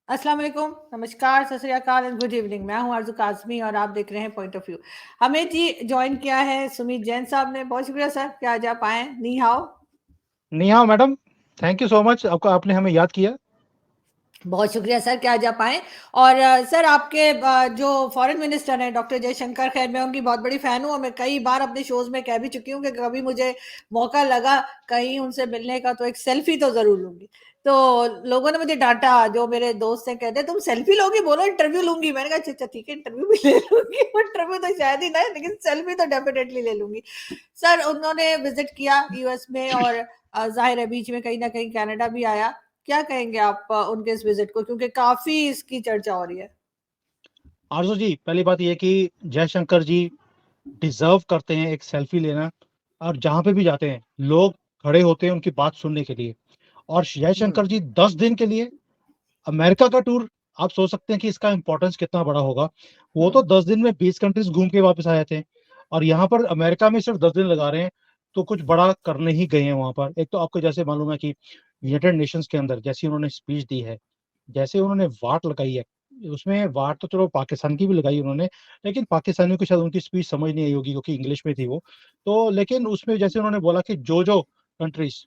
अस्सलाम वालेकुम, नमस्कार, सत श्री अकाल एंड गुड इवनिंग। मैं हूं आरज़ू काज़मी और आप देख रहे हैं पॉइंट ऑफ व्यू। हमें जी जॉइन किया है सुमित जैन साहब ने। बहुत शुक्रिया सर कि आज आप आए। नी हाओ। नी हाओ madam, thank you so much, आपने हमें याद किया। बहुत शुक्रिया सर कि आज आप आए। और सर आपके जो फॉरेन मिनिस्टर हैं डॉक्टर जयशंकर, खैर मैं उनकी बहुत बड़ी फ़ैन हूँ और मैं कई बार अपने शोज़ में कह भी चुकी हूँ कि कभी मुझे मौका लगा कहीं उनसे मिलने का तो एक सेल्फी तो ज़रूर लूँगी। तो लोगों ने मुझे डाँटा, जो मेरे दोस्त हैं कहते तुम सेल्फी लोगी, बोलो इंटरव्यू लूँगी। मैंने कहा अच्छा ठीक है, इंटरव्यू भी ले लूँगी। इंटरव्यू तो शायद ही ना, लेकिन सेल्फी तो डेफिनेटली ले लूँगी। सर उन्होंने विज़िट किया यूएस में और ज़ाहिर है बीच में कहीं न कहीं कनाडा भी आया। क्या कहेंगे आप उनके इस विजिट को, क्योंकि काफी इसकी चर्चा हो रही है। आरज़ू जी, पहली बात ये कि जयशंकर जी डिजर्व करते हैं एक सेल्फी लेना। और जहां पे भी जाते हैं लोग खड़े होते हैं उनकी बात सुनने के लिए। और जयशंकर जी 10 दिन के लिए अमेरिका का टूर, आप सोच सकते हैं कि इसका इंपॉर्टेंस कितना बड़ा होगा। वो तो 10 दिन में 20 कंट्रीज घूम के वापस आए थे, और यहाँ पर अमेरिका में सिर्फ 10 दिन लगा रहे हैं, तो कुछ बड़ा करने ही गए हैं वहां पर। एक तो आपको जैसे मालूम है कि यूनाइटेड नेशंस के अंदर जैसी उन्होंने स्पीच दी है, जैसे उन्होंने वाट लगाई है, उसमें वाट तो चलो पाकिस्तान की भी लगाई उन्होंने, लेकिन पाकिस्तानियों को शायद उनकी स्पीच समझ नहीं आई होगी क्योंकि इंग्लिश में थी वो। तो लेकिन उसमें जैसे उन्होंने बोला कि जो कंट्रीज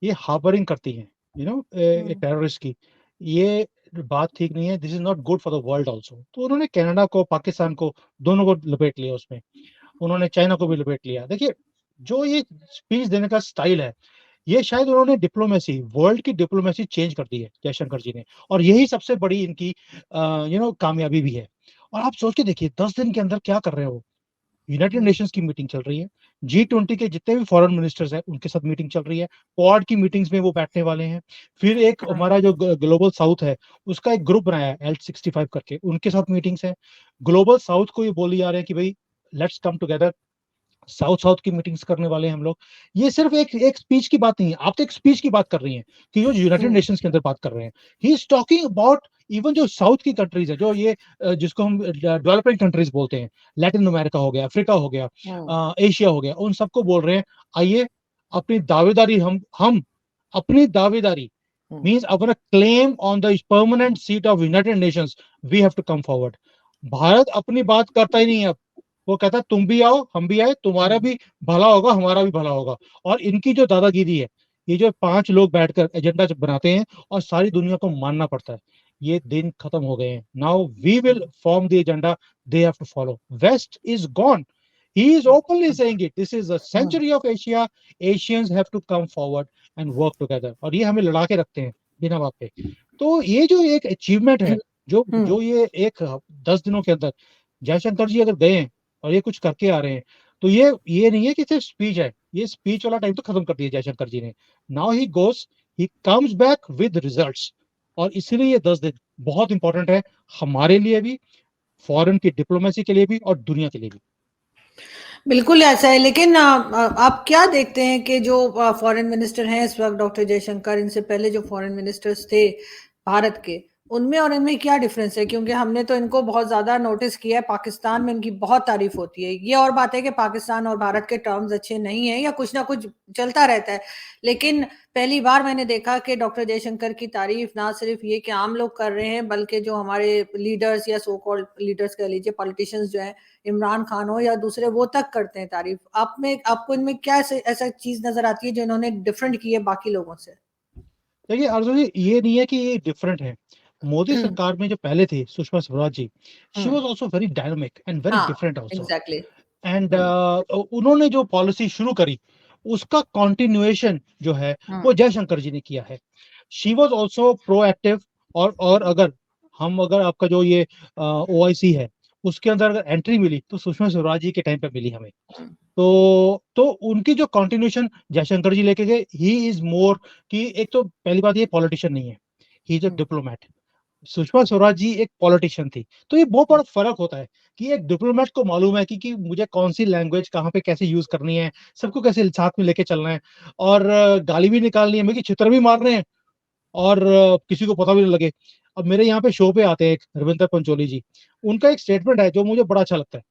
ये हार्बरिंग करती हैं, हम्म। टेररिस्ट की, ये बात ठीक नहीं है, this is not good for the world also. तो उन्होंने कनाडा को, पाकिस्तान को, दोनों को लपेट लिया उसमें। उन्होंने चाइना को भी लपेट लिया। देखिए, जो ये स्पीच देने का स्टाइल है, ये शायद उन्होंने डिप्लोमेसी, वर्ल्ड की डिप्लोमेसी चेंज कर दी है जयशंकर जी ने। और यही सबसे बड़ी इनकी कामयाबी भी है। और आप सोच के देखिए, 10 दिन के अंदर क्या कर रहे हो। यूनाइटेड हम्म। नेशंस की मीटिंग चल रही है, G20 के जितने भी फॉरेन मिनिस्टर्स हैं उनके साथ मीटिंग चल रही है, क्वाड की मीटिंग्स में वो बैठने वाले हैं। फिर एक हाँ। हमारा जो ग्लोबल साउथ है, उसका एक ग्रुप बनाया है L65 करके, उनके साथ मीटिंग्स है। ग्लोबल साउथ को ये बोली जा रहे हैं कि भाई let's come together, south south की मीटिंग्स करने वाले हैं हम लोग। ये सिर्फ एक एक स्पीच की बात नहीं है, आप तो एक स्पीच की बात कर रही हैं कि जो यूनाइटेड हम्म। नेशंस के अंदर बात कर रहे हैं। He is talking about even जो साउथ की कंट्रीज है, जो ये जिसको हम डेवलपिंग कंट्रीज बोलते हैं, लैटिन अमेरिका हो गया, अफ्रीका हो गया, हम्म। एशिया हो गया, उन सबको बोल रहे हैं आइए अपनी दावेदारी, हम अपनी दावेदारी हम्म। means अपना claim on the permanent seat of United Nations, we have to come forward। Bharat अपनी बात करता ही नहीं है अब। वो कहता है तुम भी आओ, हम भी आए, तुम्हारा हम्म। भी भला होगा, हमारा भी भला होगा। और इनकी जो दादागिरी है, ये जो 5 लोग बैठकर एजेंडा बनाते हैं और सारी दुनिया को मानना पड़ता है, ये दिन खत्म हो गए हैं। Now we will form the agenda, they have to follow. West is gone, he is openly saying it, this is a hmm. century of Asia, Asians have to come forward and work together। और ये हमें लड़ा के रखते हैं बिना बात पे। तो ये जो एक अचीवमेंट है, जो हम्म। जो ये एक 10 दिनों के अंदर जयशंकर जी अगर गए हैं और ये कुछ करके आ रहे हैं, तो ये नहीं है कि सिर्फ स्पीच है। ये स्पीच वाला टाइम तो खत्म कर दिया जयशंकर जी ने। Now he goes, he comes back with results. और इसीलिए ये 10 दिन बहुत इंपॉर्टेंट है, हमारे लिए भी, फॉरेन की डिप्लोमेसी के लिए भी, और दुनिया के लिए भी। बिल्कुल ऐसा है, लेकिन आप क्या देखते हैं कि जो फॉरेन मिनिस्टर हैं इस वक्त डॉक्टर जयशंकर, इनसे पहले जो फॉरेन मिनिस्टर्स थे भारत के, उनमें और इनमें क्या डिफरेंस है? क्योंकि हमने तो इनको बहुत ज्यादा नोटिस किया है, पाकिस्तान में इनकी बहुत तारीफ होती है। ये और बात है कि पाकिस्तान और भारत के टर्म्स अच्छे नहीं है या कुछ ना कुछ चलता रहता है, लेकिन पहली बार मैंने देखा कि डॉक्टर जयशंकर की तारीफ ना सिर्फ ये कि आम लोग कर रहे हैं, बल्कि जो हमारे लीडर्स या सो कॉल्ड लीडर्स कह लीजिए, पॉलिटिशियंस जो हैं, इमरान खान हो या दूसरे, वो तक करते हैं तारीफ। आप में, आपको इनमें क्या ऐसा चीज नजर आती है जो इन्होंने डिफरेंट की है बाकी लोगों से? देखिए अर्जुन जी, ये नहीं है कि ये डिफरेंट है। मोदी हम्म। सरकार में जो पहले थे Sushma Swaraj ji, she hmm. Was also very dynamic and very हाँ। Different also. Exactly. And hmm. उन्होंने जो पॉलिसी शुरू करी, उसका कॉन्टिन्यूएशन जो है हम्म। वो जयशंकर जी ने किया है। She was also proactive. और अगर आपका जो ये OIC है, उसके अंदर अगर एंट्री मिली तो सुषमा स्वराज जी के टाइम पे मिली हमें। हम्म। तो उनकी जो कंटिन्यूएशन जयशंकर जी लेके गए, ही इज मोर, कि एक तो पहली बात ये पॉलिटिशियन नहीं है, he is a hmm. Diplomat. Sushma Swaraj ji एक पॉलिटिशियन थी। तो ये बहुत बड़ा फर्क होता है कि एक डिप्लोमेट को मालूम है कि मुझे कौन सी लैंग्वेज कहाँ पे कैसे यूज करनी है, सबको कैसे साथ में लेके चलना है, और गाली भी निकालनी है, मेरी चित्र भी मार रहे हैं, और किसी को पता भी नहीं लगे। अब मेरे यहाँ पे शो पे आते हैं एक रविंदर पंचोली जी, उनका एक स्टेटमेंट है जो मुझे बड़ा अच्छा लगता है,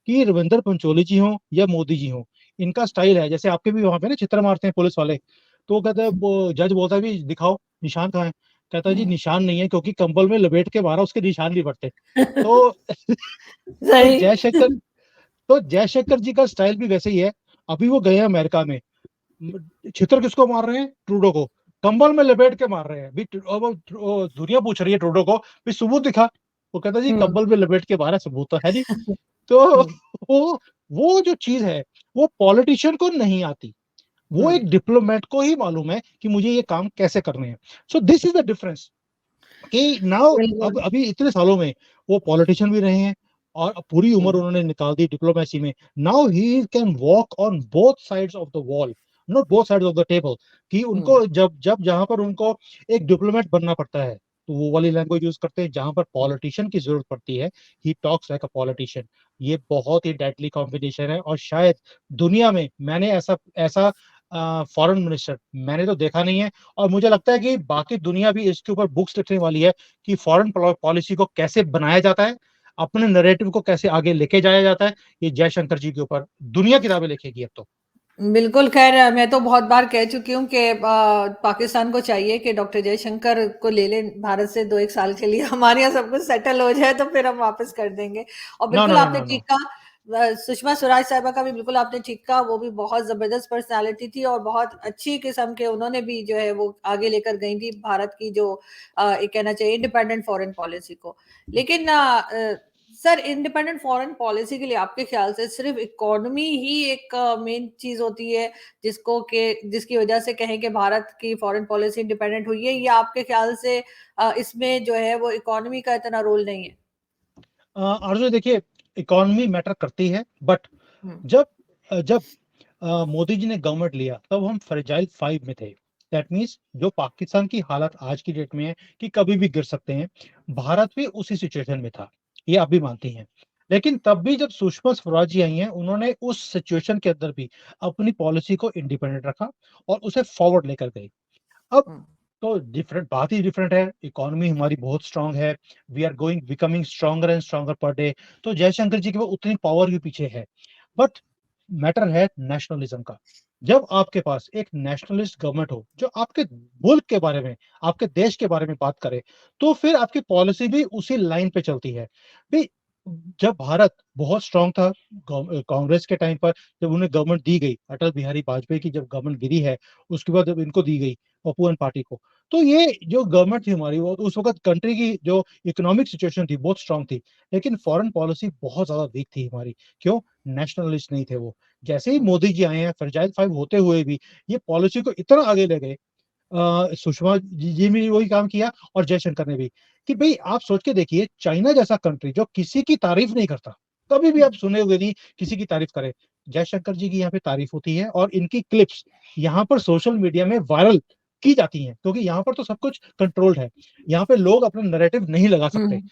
कि रविंदर पंचोली जी हो या मोदी जी हो, इनका स्टाइल है जैसे आपके भी वहां पे ना चित्र मारते हैं पुलिस वाले, तो वो कहते हैं, वो जज बोलता है भी दिखाओ निशान कहाँ है, कहता है जी निशान नहीं है क्योंकि कंबल में लपेट के मारा, उसके निशान नहीं पड़ते। तो तो सही। जयशंकर तो जयशंकर जी का स्टाइल भी वैसे ही है। अभी वो गए हैं अमेरिका में, छितर किसको मार रहे हैं? ट्रूडो को। कंबल में लपेट के मार रहे हैं भी। वो दुनिया पूछ रही है ट्रूडो को भी सबूत दिखा। वो कहता है जी हम्म। कंबल में लपेट के मारा, सबूत तो है नहीं। तो हम्म। वो वो जो चीज है वो पॉलिटिशियन को नहीं आती, वो हम्म। एक डिप्लोमेट को ही मालूम है कि मुझे ये काम कैसे करने हैं। So this is the difference कि नाउ अब बिल्कुल। अभी इतने सालों में वो पॉलिटिशियन भी रहे हैं और पूरी उम्र हम्म। उन्होंने निकाल दी डिप्लोमेसी में। Now he can walk on both sides of the wall, not both sides of the table. कि हम्म। उनको जब जब जहां पर उनको एक डिप्लोमेट बनना पड़ता है तो वो वाली लैंग्वेज यूज करते हैं, जहां पर पॉलिटिशियन की जरूरत पड़ती है he talks like a politician. ये बहुत ही डेडली कॉम्बिनेशन है और शायद दुनिया में मैंने ऐसा ऐसा फॉरेन मिनिस्टर मैंने तो देखा नहीं है। और मुझे लगता है कि बाकी दुनिया भी इसके ऊपर बुक्स लिखने वाली है कि फॉरेन पॉलिसी को कैसे बनाया जाता है, अपने नैरेटिव को कैसे आगे लेके जाया जाता है। ये जयशंकर जी के ऊपर दुनिया किताबें लिखेगी अब तो। बिल्कुल, ख़ैर मैं तो बहुत बार कह चुकी हूँ कि पाकिस्तान को चाहिए कि डॉक्टर जयशंकर को ले लें भारत से 2-1 साल के लिए, हमारे यहाँ सब कुछ सेटल हो जाए तो फिर हम वापस कर देंगे। और नो बिल्कुल नो नो आपने नो नो। ठीक कहा, सुषमा स्वराज साहिबा का भी बिल्कुल आपने ठीक कहा, वो भी बहुत ज़बरदस्त पर्सनैलिटी थी और बहुत अच्छी किस्म के उन्होंने भी जो है वो आगे लेकर गई थी भारत की जो एक कहना चाहिए इंडिपेंडेंट फॉरेन पॉलिसी को। लेकिन सर, इंडिपेंडेंट फॉरेन पॉलिसी के लिए आपके ख्याल से सिर्फ इकोनॉमी ही एक मेन चीज होती है जिसको के जिसकी वजह से कहें कि भारत की फॉरेन पॉलिसी इंडिपेंडेंट हुई है, या आपके ख्याल से इसमें जो है वो इकोनॉमी का इतना रोल नहीं है? अर्जुन देखिए, इकोनॉमी मैटर करती है बट हम्म। जब जब मोदी जी ने गवर्नमेंट लिया तब हम फ्रेजाइल 5 में थे। दैट मीन्स जो पाकिस्तान की हालत आज की डेट में है कि कभी भी गिर सकते हैं, भारत भी उसी सिचुएशन में था, ये आप भी मानती हैं। लेकिन तब भी जब सुषमा स्वराज जी आई हैं उन्होंने उस सिचुएशन के अंदर भी अपनी पॉलिसी को इंडिपेंडेंट रखा और उसे फॉरवर्ड लेकर गई। अब हम्म। तो डिफरेंट बात ही डिफरेंट है, इकोनॉमी हमारी बहुत स्ट्रांग है, we are going becoming stronger and stronger per day. तो जयशंकर जी के वो उतनी पावर भी पीछे है। बट मैटर है नेशनलिज्म का। जब आपके पास एक नेशनलिस्ट गवर्नमेंट हो जो आपके मुल्क के बारे में, आपके देश के बारे में बात करे, तो फिर आपकी पॉलिसी भी उसी लाइन पे चलती है। भी जब भारत बहुत स्ट्रांग था कांग्रेस के टाइम पर, जब उन्हें गवर्नमेंट दी गई, अटल बिहारी वाजपेयी की जब गवर्नमेंट गिरी है, उसके बाद जब इनको दी गई पपुअन पार्टी को, तो ये जो गवर्नमेंट थी हमारी वो उस वक्त कंट्री की जो इकोनॉमिक सिचुएशन थी बहुत स्ट्रांग थी। लेकिन फॉरेन पॉलिसी बहुत ज्यादा वीक थी हमारी। क्यों? नेशनलिस्ट नहीं थे वो। जैसे ही मोदी जी आए हैं, फ्रेजाइल 5 होते हुए भी ये पॉलिसी को इतना आगे ले गए। सुषमा जी ने वही काम किया और जयशंकर ने भी, कि भाई आप सोच के देखिए, चाइना जैसा कंट्री जो किसी की तारीफ नहीं करता, कभी भी आप सुने हुए नहीं किसी की तारीफ करे, जयशंकर जी की यहाँ पे तारीफ होती है और इनकी क्लिप्स यहाँ पर सोशल मीडिया में वायरल की जाती हैं, क्योंकि यहाँ पर तो सब कुछ कंट्रोल्ड है। यहाँ पे लोग अपना नैरेटिव नहीं लगा सकते। हम्म।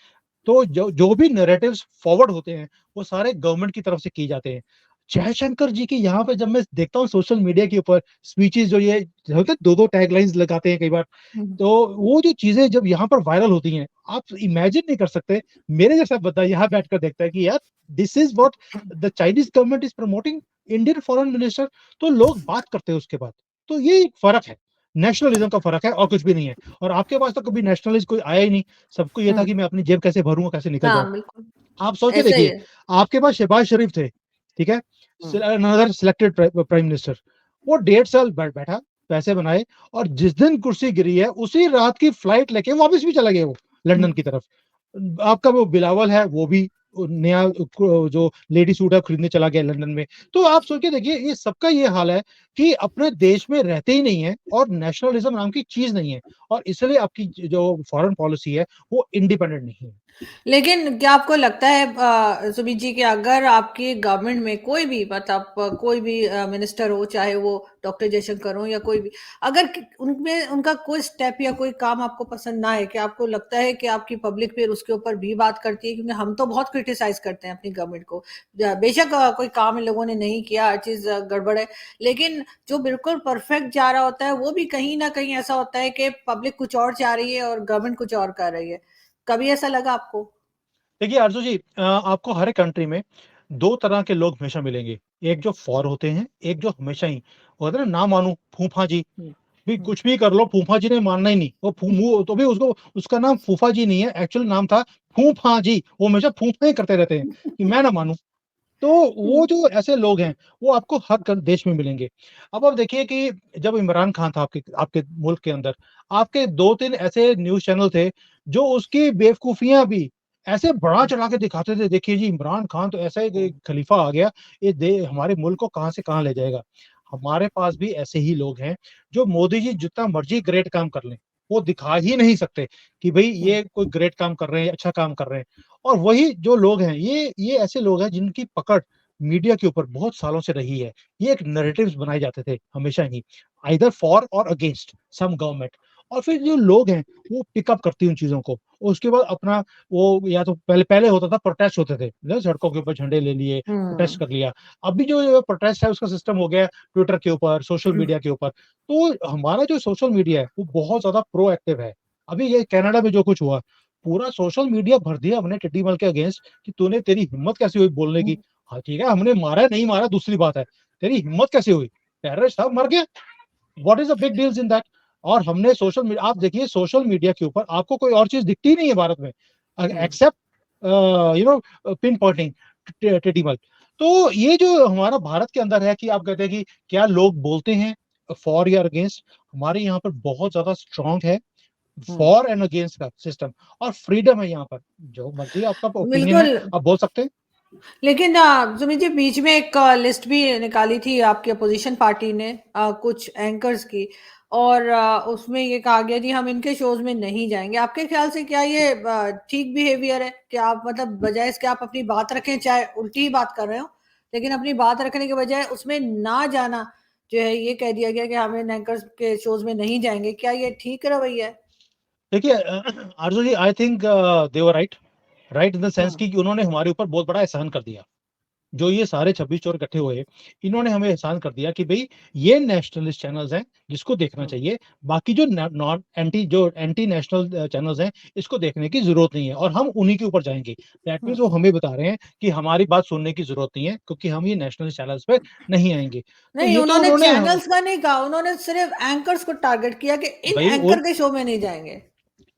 तो जो जो भी नैरेटिव्स फॉरवर्ड होते हैं वो सारे गवर्नमेंट की तरफ से किए जाते हैं। जयशंकर जी की यहाँ पे जब मैं देखता हूँ सोशल मीडिया के ऊपर स्पीचेस, जो ये होते हैं, दो दो टैगलाइंस लगाते हैं कई बार, हम्म। तो वो जो चीजें जब यहाँ पर वायरल होती हैं, आप इमेजिन नहीं कर सकते। मेरे जैसा बंदा यहाँ बैठकर देखता है कि यार this is what the Chinese government is promoting, Indian foreign minister. तो लोग बात करते हैं उसके बाद। तो ये एक फर्क है, नेशनलिज्म का फर्क है और कुछ भी नहीं है। और आपके पास तो कभी नेशनलिस्ट कोई आया ही नहीं, सबको ये था हम्म। कि मैं अपनी जेब कैसे भरूंगा, कैसे निकल जाऊं। हाँ, बिल्कुल। आप सोच के ऐसा ही देखिए, है। आपके पास शहबाज शरीफ थे, ठीक है, hmm. Another selected prime minister. वो 1.5 साल बैठा, पैसे बनाए, और जिस दिन कुर्सी गिरी है उसी रात की फ्लाइट लेके वापस भी चला गया वो लंदन की तरफ। आपका वो बिलावल है, वो भी नया जो लेडी सूट है खरीदने चला गया लंदन में। तो आप सोच के देखिए, ये सबका ये हाल है कि अपने देश में रहते ही नहीं है और नेशनलिज्म नाम की चीज नहीं है, और इसलिए आपकी जो फॉरेन पॉलिसी है वो इंडिपेंडेंट नहीं है। लेकिन क्या आपको लगता है सुमित जी कि अगर आपकी गवर्नमेंट में कोई भी मतलब कोई भी मिनिस्टर हो, चाहे वो डॉक्टर जयशंकर हो या कोई भी, अगर उनमें उनका कोई स्टेप या कोई काम आपको पसंद ना है, कि आपको लगता है कि आपकी पब्लिक फिर उसके ऊपर भी बात करती है, क्योंकि हम तो बहुत क्रिटिसाइज करते हैं अपनी गवर्नमेंट को, बेशक कोई काम इन लोगों ने नहीं किया, हर चीज गड़बड़ है, लेकिन जो बिल्कुल परफेक्ट जा रहा होता है वो भी कहीं ना कहीं ऐसा होता है कि पब्लिक कुछ और चाह रही है और गवर्नमेंट कुछ और कर रही है। कभी ऐसा लगा आपको? देखिए आरजू जी, आपको हर एक कंट्री में दो तरह के लोग हमेशा मिलेंगे। एक जो फॉर होते हैं, एक जो हमेशा ही, वो होता है ना, ना मानू फूफा जी। भी कुछ भी कर लो, फूफा जी ने मानना ही नहीं। वो तो भी उसको, उसका नाम फूफा जी नहीं है, एक्चुअल नाम था फूफा जी। वो हमेशा फूफा ही करते रहते हैं कि मैं ना मानूं। तो वो जो ऐसे लोग हैं, वो आपको हर देश में मिलेंगे। अब आप देखिए कि जब इमरान खान था आपके आपके मुल्क के अंदर, आपके 2-3 ऐसे न्यूज़ चैनल थे, जो उसकी बेवकूफ़ियाँ भी ऐसे बढ़ा चढ़ा के दिखाते थे। देखिए जी, इमरान खान तो ऐसा एक खलीफा आ गया, ये दे हमारे मुल्क को कहाँ से कहाँ ले जाएगा। हमारे पास भी ऐसे ही लोग हैं, जो मोदी जी जितना मर्ज़ी ग्रेट काम कर लें, वो दिखा ही नहीं सकते कि भई ये कोई ग्रेट काम कर रहे हैं, अच्छा काम कर रहे हैं। और वही जो लोग हैं, ये ऐसे लोग हैं जिनकी पकड़ मीडिया के ऊपर बहुत सालों से रही है। ये एक नैरेटिव्स बनाए जाते थे हमेशा ही, आइदर फॉर और अगेंस्ट सम गवर्नमेंट। और फिर जो लोग हैं, वो पिकअप करते हैं उन चीज़ों को। और उसके बाद अपना वो, या तो पहले पहले होता था प्रोटेस्ट होते थे, ना सड़कों के ऊपर झंडे ले लिए, प्रोटेस्ट कर लिया। अभी जो प्रोटेस्ट है उसका सिस्टम हो गया ट्विटर के ऊपर, सोशल मीडिया के ऊपर। तो हमारा जो सोशल मीडिया है, वो बहुत ज़्यादा प्रोएक्टिव है। अभी ये कनाडा में जो कुछ हुआ, पूरा सोशल मीडिया भर दिया हमने टिड्डी मल के अगेंस्ट कि तूने, तेरी हिम्मत कैसे हुई बोलने की। हाँ ठीक है, हमने मारा नहीं मारा दूसरी बात है, तेरी हिम्मत कैसे हुई, टेररिस्ट था मर गया, what is the big deals in that. और हमने सोशल मीडिया, आप देखिए सोशल मीडिया के ऊपर आपको कोई और चीज दिखती नहीं है भारत में, except you know pin pointing टिड्डी मल। तो ये जो हमारा भारत के अंदर है कि आप कहते हैं कि क्या लोग बोलते हैं फॉर या अगेंस्ट, हमारे यहाँ पर बहुत ज्यादा स्ट्रांग है फॉर एंड अगेंस्ट का सिस्टम। और फ्रीडम है यहाँ पर, जो मर्जी आपका ओपिनियन है बिल्कुल। आप बोल सकते हैं। लेकिन सुमित जी, बीच में एक लिस्ट भी निकाली थी आपकी अपोजिशन पार्टी ने कुछ एंकर्स की, और उसमें ये कहा गया जी हम इनके शोज में नहीं जाएंगे। आपके ख्याल से क्या ये ठीक बिहेवियर है कि आप, मतलब बजाय इसके आप अपनी बात रखें, चाहे उल्टी ही बात कर रहे हो, लेकिन अपनी बात रखने के बजाय उसमें ना जाना, जो है ये कह दिया गया कि हम इन एंकर्स के शोज में नहीं जाएंगे, क्या ये ठीक रवैया है? देखिए Aarzoo ji, I think they were right, right in the sense hmm. कि उन्होंने हमारे ऊपर बहुत बड़ा एहसान कर दिया। जो ये सारे 26 चोर इकट्ठे हुए, इन्होंने हमें एहसान कर दिया कि भई ये नेशनलिस्ट चैनल्स हैं, जिसको देखना हम्म। चाहिए। बाकी जो न नॉन एंटी जो एंटी नेशनल चैनल्स हैं, इसको देखने की ज़रूरत नहीं है और हम उन्हीं के ऊपर जाएँगे। दैट मीन्स वो हम्म। हमें बता रहे हैं कि हमारी बात सुनने की ज़रूरत नहीं है, क्योंकि हम ये नेशनलिस्ट चैनल्स पे नहीं आएँगे। तो नहीं, ये तो उन्होंने उन्होंने चैनल्स का नहीं कहा, उन्होंने सिर्फ एंकर्स को टारगेट किया कि इन भई एंकर के शो में नहीं जाएंगे।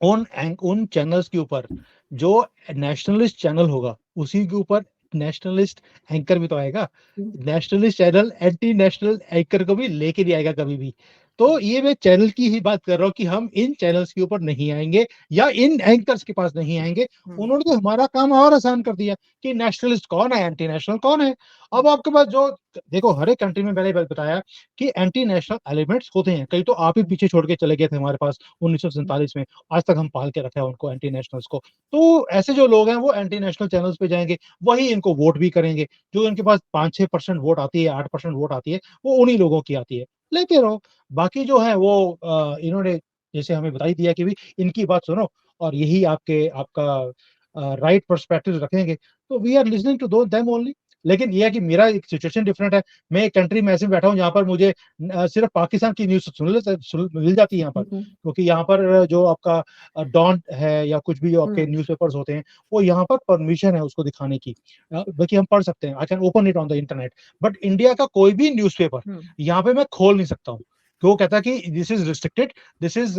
उन चैनल्स के ऊपर जो नेशनलिस्ट चैनल होगा, उसी के ऊपर नेशनलिस्ट एंकर भी तो आएगा। Nationalist channel anti national anchor को भी लेके नहीं आएगा कभी भी। तो ये मैं चैनल की ही बात कर रहा हूँ कि हम इन चैनल्स के ऊपर नहीं आएँगे या इन एंकर्स के पास नहीं आएँगे। हम्म। उन्होंने तो हमारा काम और आसान कर दिया कि नेशनलिस्ट कौन है, एंटी नेशनल कौन है। अब आपके पास जो, देखो हर एक कंट्री में मैंने बताया कि एंटी नेशनल एलिमेंट्स होते हैं। कई तो आप ही पीछे छोड़ के चले गए थे हमारे पास 1947 में। आज तक हम पाल के रखे हैं उनको, एंटी नेशनल्स को। तो ऐसे जो लोग हैं वो एंटी नेशनल चैनल्स पे जाएँगे, वही इनको वोट भी करेंगे। जो इनके पास 5-6% वोट आती है, 8% वोट आती है, वो उन्हीं लोगों की आती है। लेते रहो। बाकी जो है वो इन्होंने जैसे हमें बता ही दिया कि भई इनकी बात सुनो और यही आपका राइट पर्सपेक्टिव रखेंगे। तो वी आर लिस्टनिंग टू दो देम ओनली। लेकिन ये है कि मेरा एक सिचुएशन डिफरेंट है। मैं एक कंट्री में ऐसे बैठा हूँ जहाँ पर मुझे सिर्फ पाकिस्तान की न्यूज़ सुन मिल जाती है यहाँ पर। क्योंकि यहाँ पर जो आपका डॉन है या कुछ भी जो आपके न्यूज़पेपर्स होते हैं, वो यहाँ पर परमिशन है उसको दिखाने की। बल्कि हम पढ़ सकते हैं, I can open it on the internet. But India का कोई भी न्यूज़पेपर यहाँ पे मैं खोल नहीं सकता हूँ। तो वो कहता है कि this is restricted, this is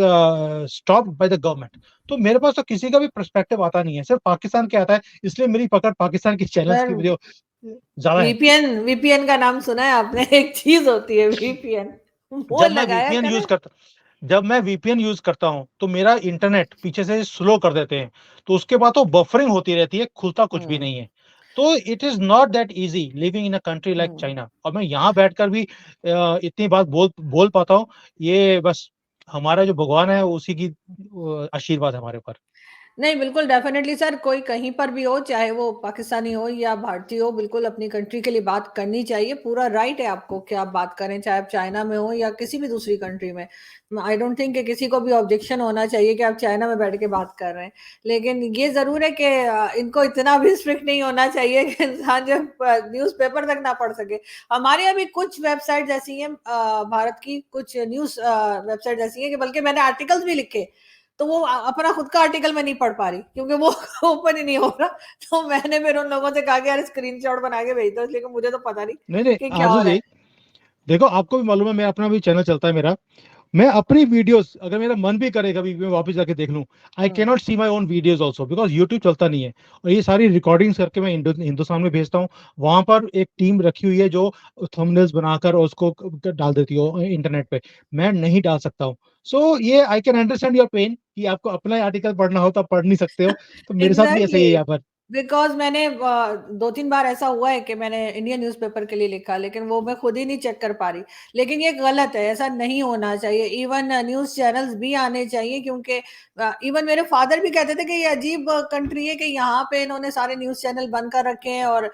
stopped by the government. तो मेरे पास तो किसी का भी पर्सपेक्टिव आता नहीं है, सिर्फ पाकिस्तान के आता है, इसलिए मेरी पकड़ पाकिस्तान के चैनल्स सर, की जो ज़्यादा है। वीपीएन का नाम सुना है आपने? एक चीज होती है वीपीएन, वो जब मैं लगाया वीपीएन करें। यूज़ करता जब मैं वीपीएन यूज़ करता हूँ, तो मेरा इंटरनेट पीछे से स्लो कर देते हैं, तो उसके बाद तो बफरिंग होती रहती है, खुलता कुछ भी हम्म। नहीं है। तो it is not that easy living in a country like hmm. China. और मैं यहाँ बैठकर भी इतनी बात बोल बोल पाता हूँ, ये बस हमारा जो भगवान है उसी की आशीर्वाद है हमारे ऊपर। नहीं, बिल्कुल डेफिनेटली सर, कोई कहीं पर भी हो, चाहे वो पाकिस्तानी हो या भारतीय हो, बिल्कुल अपनी कंट्री के लिए बात करनी चाहिए। पूरा राइट है आपको कि आप बात करें, चाहे आप चाइना में हो या किसी भी दूसरी कंट्री में। आई डोंट थिंक कि किसी को भी ऑब्जेक्शन होना चाहिए कि आप चाइना में बैठ के बात कर रहे हैं। लेकिन ये जरूर है कि इनको इतना भी स्ट्रिक्ट नहीं होना चाहिए कि इंसान जो न्यूज़पेपर तक ना पढ़ सके। हमारे यहाँ भी कुछ वेबसाइट ऐसी हैं, भारत की कुछ न्यूज़ वेबसाइट ऐसी हैं कि बल्कि मैंने आर्टिकल्स भी लिखे, तो वो अपना खुद का आर्टिकल मैं नहीं पढ़ पा रही क्योंकि वो ओपन ही नहीं हो रहा। तो मैंने फिर उन लोगों से कहा कि यार स्क्रीनशॉट बना के भेज दो, इसलिए कि मुझे तो पता नहीं नहीं, नहीं कि क्या आरज़ू हो रहा जी, है। देखो आपको भी मालूम है, मैं अपना भी चैनल चलता है मेरा, मैं अपनी वीडियोस अगर मेरा मन भी करे कभी मैं वापस जाके देख लूं, I can not see my own videos also, because YouTube चलता नहीं है। और ये सारी रिकॉर्डिंग्स करके मैं हिंदुस्तान में भेजता हूँ। वहां पर एक टीम रखी हुई है जो थंबनेल्स बनाकर और उसको डाल देती हो इंटरनेट पे। मैं नहीं डाल सकता हूँ। सो ये I can understand your pain कि आपको अपना आर्टिकल पढ़ना हो तो आप पढ़ नहीं सकते हो। तो मेरे साथ भी ऐसा ही है एग्जैक्टली। यहाँ पर। बिकॉज मैंने 2-3 बार ऐसा हुआ है कि मैंने इंडियन न्यूज़पेपर के लिए लिखा, लेकिन वो मैं खुद ही नहीं चेक कर पा रही। लेकिन ये गलत है, ऐसा नहीं होना चाहिए। इवन न्यूज़ चैनल्स भी आने चाहिए, क्योंकि इवन मेरे फादर भी कहते थे कि ये अजीब कंट्री है कि यहाँ पे इन्होंने सारे न्यूज़ चैनल बंद कर रखे हैं। और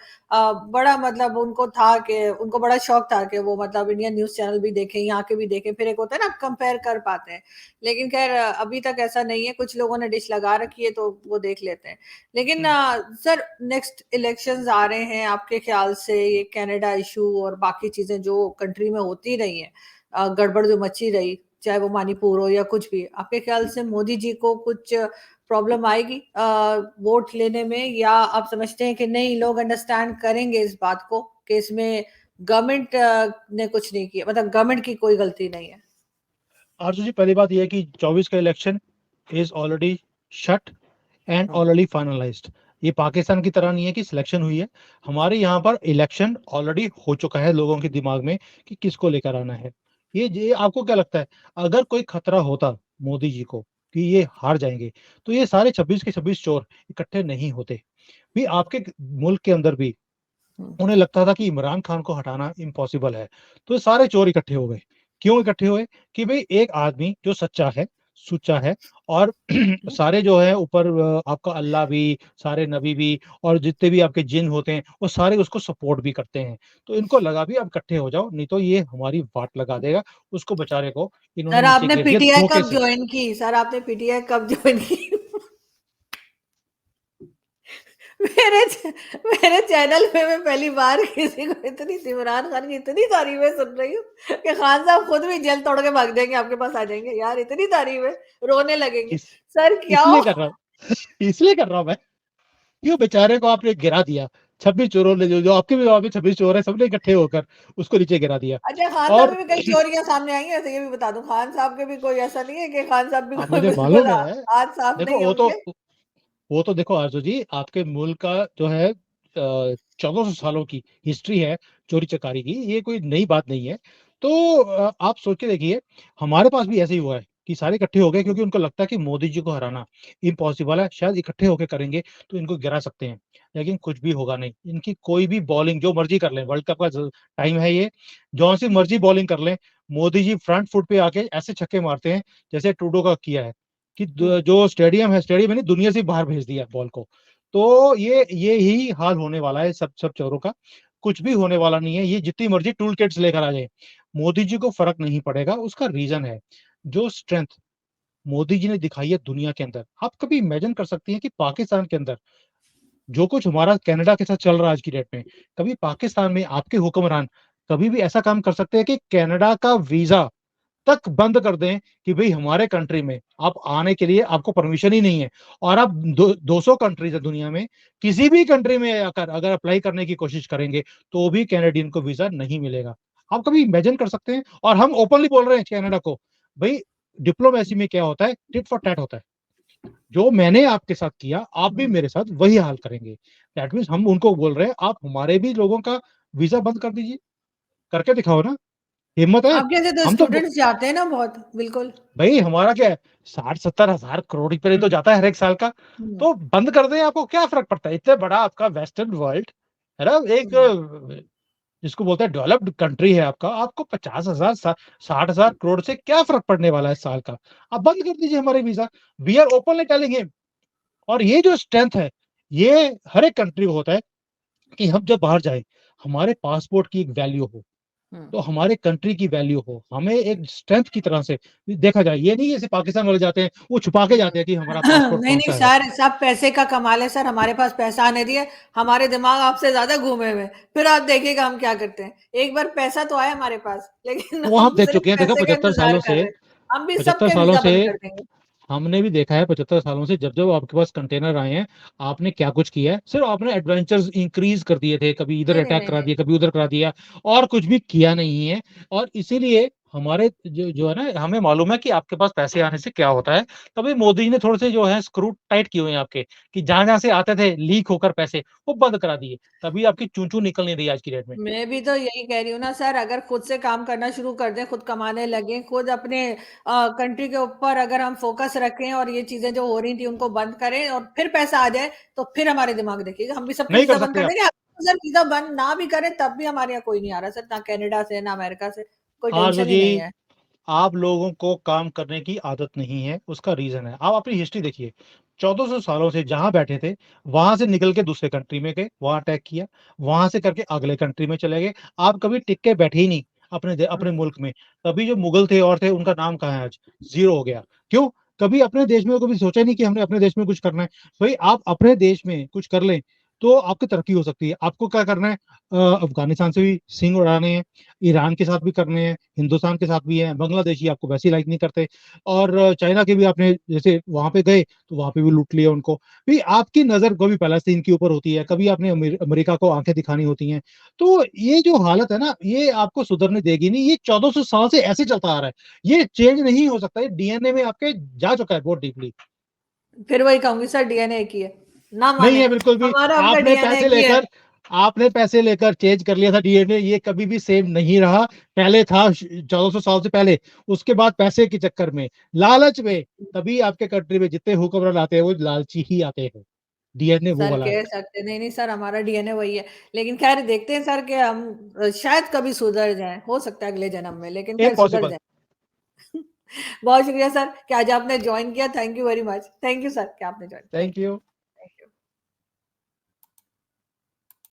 बड़ा मतलब उनको था कि उनको बड़ा शौक था कि वो मतलब इंडियन न्यूज़ चैनल भी देखें, यहाँ के भी देखें, फिर एक होता है ना, कंपेयर कर पाते हैं। लेकिन खैर अभी तक ऐसा नहीं है, कुछ लोगों ने डिश लगा रखी है तो वो देख लेते हैं। लेकिन सर, नेक्स्ट इलेक्शंस आ रहे हैं, आपके ख्याल से ये कनाडा इशू और बाकी चीजें जो कंट्री में होती रही हैं, गड़बड़ जो मची रही, चाहे वो मणिपुर हो या कुछ भी, आपके ख्याल से मोदी जी को कुछ प्रॉब्लम आएगी वोट लेने में, या आप समझते हैं कि नहीं, लोग अंडरस्टैंड करेंगे इस बात को कि इसमें गवर्नमेंट ने कुछ नहीं किया, मतलब गवर्नमेंट की कोई गलती नहीं है? आरजू जी, पहली बात यह है कि 24 का election is already shut and हाँ। Already finalized. ये पाकिस्तान की तरह नहीं है कि सिलेक्शन हुई है। हमारे यहाँ पर इलेक्शन ऑलरेडी हो चुका है लोगों के दिमाग में कि किसको लेकर आना है। ये आपको क्या लगता है, अगर कोई खतरा होता मोदी जी को कि ये हार जाएंगे, तो ये सारे 26 के 26 चोर इकट्ठे नहीं होते। भी आपके मुल्क के अंदर भी हम्म। उन्हें लगता था कि इमरान खान को हटाना इम्पॉसिबल है, तो ये सारे चोर इकट्ठे हो गए। क्यों इकट्ठे हुए? कि भाई एक आदमी जो सच्चा है, सुच्चा है, और सारे जो है ऊपर आपका अल्लाह भी, सारे नबी भी, और जितने भी आपके जिन होते हैं वो सारे उसको सपोर्ट भी करते हैं। तो इनको लगा भी अब इकट्ठे हो जाओ, नहीं तो ये हमारी वाट लगा देगा। उसको बेचारे को इन्होंने सर, नीचे आपने गिर दिया पीटीआई धोखे कब से। ज्वाइन की? सर, आपने पीटीआई कब ज्वाइन की? मेरे चैनल पे मैं पहली बार किसी को इतनी, इमरान खान की इतनी तारीफें सुन रही हूँ कि खान साहब खुद भी जेल तोड़ के भाग जाएंगे, आपके पास आ जाएंगे। यार, इतनी तारीफें, रोने लगेंगे। इस सर, क्या इसलिए हो? कर रहा हूँ इसलिए कर रहा हूँ मैं। क्यों बेचारे को आपने गिरा दिया। 26 चोरों ने, जो आपके भी वहां पे 26 चोर है, सबने इकट्ठे होकर उसको नीचे गिरा दिया। अच्छा, खान साहब और की भी कई चोरियां सामने आई हैं, ऐसे ये भी बता दूं, खान साहब के भी कोई ऐसा नहीं है कि खान साहब भी अब कोई मुझे बिल्कुल मालूम है। हाथ साफ देखो नहीं है वो तो उनके। वो तो देखो आरजू जी, आपके मुल्क का जो है 1400 सालों की हिस्ट्री है चोरी चकारी की, ये कोई नई बात नहीं है। तो आप सोच के देखिए, हमारे पास भी ऐसे ही हुआ है कि सारे इकट्ठे हो गए, क्योंकि उनको लगता है कि मोदी जी को हराना इम्पॉसिबल है, शायद इकट्ठे होकर करेंगे तो इनको गिरा सकते हैं। लेकिन कुछ भी होगा नहीं, इनकी कोई भी बॉलिंग जो मर्जी कर लें, वर्ल्ड कप का टाइम है ये, जो सी मर्जी बॉलिंग कर लें, मोदी जी फ्रंट फुट पे आके ऐसे छक्के मारते हैं जैसे ट्रूडो का किया है, कि जो स्टेडियम है, स्टेडियम है नहीं, दुनिया से बाहर भेज दिया बॉल को। तो ये ही हाल होने वाला है सब सब चोरों का। कुछ भी होने वाला नहीं है, ये जितनी मर्जी टूल किट्स लेकर आ जाए, मोदी जी को फर्क नहीं पड़ेगा। उसका रीजन है जो स्ट्रेंथ मोदी जी ने दिखाई है दुनिया के अंदर। आप कभी इमेजिन कर सकती हैं कि पाकिस्तान के अंदर जो कुछ हमारा कनाडा के साथ चल रहा है आज की डेट में, कभी पाकिस्तान में आपके हुक्मरान कभी भी ऐसा काम कर सकते हैं कि कनाडा का वीजा तक बंद कर दें कि भाई हमारे कंट्री में आप आने के लिए आपको परमिशन ही नहीं है, और आप 200 कंट्रीज है दुनिया में, किसी भी कंट्री में आकर अगर अप्लाई करने की कोशिश करेंगे तो भी कैनेडियन को वीजा नहीं मिलेगा। आप कभी इमेजिन कर सकते हैं? और हम ओपनली बोल रहे हैं कनाडा को, भाई डिप्लोमेसी में क्या होता है, टिट फॉर टैट होता है। जो मैंने आपके साथ किया आप भी मेरे साथ वही हाल करेंगे। दैट मीन्स हम उनको बोल रहे हैं आप हमारे भी लोगों का वीजा बंद कर दीजिए, करके दिखाओ ना, हिम्मत है। आपके जैसे तो हम तो स्टूडेंट्स जाते हैं ना बहुत, बिल्कुल। भाई हमारा क्या है, 60-70 हजार करोड़ रुपए तो जाता है हर एक साल का। हम्म। तो बंद कर दें, आपको क्या फर्क पड़ता है? इतने बड़ा आपका वेस्टर्न वर्ल्ड है ना, एक हम्म। जिसको बोलते हैं डेवलप्ड कंट्री है आपका, आपको 50 हजार 60 हजार करोड़ से क्या फर्क पड़ने वाला है साल का? आप बंद कर दीजिए हमारे visa. We are openly telling him. और ये जो स्ट्रेंथ है, ये हर एक कंट्री को होता है कि हम जब बाहर जाए, हमारे पासपोर्ट की एक वैल्यू हो, हम्म। तो हमारे कंट्री की वैल्यू हो, हमें एक स्ट्रेंथ की तरह से देखा जाए। ये नहीं जैसे पाकिस्तान वाले जाते हैं, वो छुपा के जाते हैं कि हमारा पासपोर्ट नहीं कौन नहीं सा है। सर, सब पैसे का कमाल है सर, हमारे पास पैसा आने दिए। हमारे दिमाग आपसे ज्यादा घूमे हुए हैं। फिर आप देखिएगा हम क्या करते हैं। एक बार पैसा तो आया हमारे पास, लेकिन वो हम हम देख सिर्फ चुके हैं, देखो पैसे का 75 इंतजार सालों कर से रहे हैं। हम भी 75 सबके सालों वीजा से बंद कर देंगे। हमने भी देखा है, 75 सालों से जब जब आपके पास कंटेनर आए हैं, आपने क्या कुछ किया है? सिर्फ आपने एडवेंचर्स इंक्रीज कर दिए थे, कभी इधर नहीं नहीं अटैक नहीं करा नहीं। दिया, कभी उधर करा दिया, और कुछ भी किया नहीं है। और इसीलिए हमारे जो है ना, हमें मालूम है कि आपके पास पैसे आने से क्या होता है, तभी मोदी जी ने थोड़े से जो है स्क्रू टाइट किए हुए हैं आपके, कि जहाँ-जहाँ से आते थे लीक होकर पैसे, वो बंद करा दिए। तभी आपकी चूँ-चूँ निकल नहीं रही आज की डेट में। मैं भी तो यही कह रही हूँ ना सर, अगर खुद से काम करना शुरू कर दें, खुद कमाने लगें, खुद अपने कंट्री के ऊपर अगर हम फोकस रखें और ये चीजें जो हो रही थी उनको बंद करें और फिर पैसा आ जाए, तो फिर हमारे दिमाग देखिएगा, हम भी सबके नहीं कर वीजा बंद सकते कर आप। देंगे। सर वीजा बंद ना भी करें तब भी हमारे यहाँ कोई नहीं आ रहा सर, ना कनाडा से ना अमेरिका से, कोई आरज़ू टेंशन ही नहीं जी, है। आप लोगों को काम करने की आदत नहीं है, उसका रीज़न है। आप अपनी हिस्ट्री देखिए, 1400 सालों से जहाँ बैठे थे, वहाँ से निकल के दूसरे कंट्री में गए, वहाँ अटैक किया, वहाँ से करके अगले कंट्री में चले गए। आप कभी टिक के बैठे ही नहीं अपने हम्म। मुल्क में। तभी जो मुगल थे और थे, उनका नाम कहाँ है आज? ज़ीरो हो गया। क्यों? कभी अपने देश में कभी सोचा नहीं कि हमने अपने देश में कुछ करना है। भई आप अपने देश में कुछ कर लें, तो आपकी तरक्की हो सकती है। आपको क्या करना है? अफ़गानिस्तान से भी सींग उड़ाने हैं, ईरान के साथ भी करने हैं, हिंदुस्तान के साथ भी हैं, बांग्लादेशी आपको वैसे ही लाइक नहीं करते और चाइना के भी आपने जैसे वहाँ पे गए, तो वहाँ पे भी लूट लिया उनको। भई आपकी नज़र कभी फ़लस्तीन के ऊपर होती है, कभी आपने अमेरिका को आँखें दिखानी होती हैं। तो ये जो हालत है ना, ये आपको सुधरने देगी नहीं, ये 1400 साल से ऐसे चलता आ रहा है। ये चेंज नहीं हो सकता, ये डीएनए में आपके जा चुका है बहुत डीपली। फिर वही कहूंगी सर, डीएनए एक ही है, ना नहीं माने, है बिल्कुल भी। हमारा आपका आपने डीएनए पैसे एक ही है। लेकर आपने पैसे लेकर चेंज कर लिया था डीएनए, ये कभी भी सेम नहीं रहा। पहले था 1400 साल से पहले, उसके बाद पैसे के चक्कर में, लालच में, तभी आपके कंट्री में जितने हुक्मरान आते हैं, वो लालची ही आते हैं। डीएनए वो सर वाला है। कह सकते नहीं, नहीं सर, हमारा डीएनए वही है। लेकिन खैर देखते हैं सर कि हम शायद कभी सुधर जाएँ, हो सकता है अगले जन्म में, लेकिन खैर सुधर इम्पॉसिबल। जाएँ। बहुत शुक्रिया सर कि आज आपने जॉइन किया, thank you very much. Thank you sir कि आपने जॉइन किया। Thank you.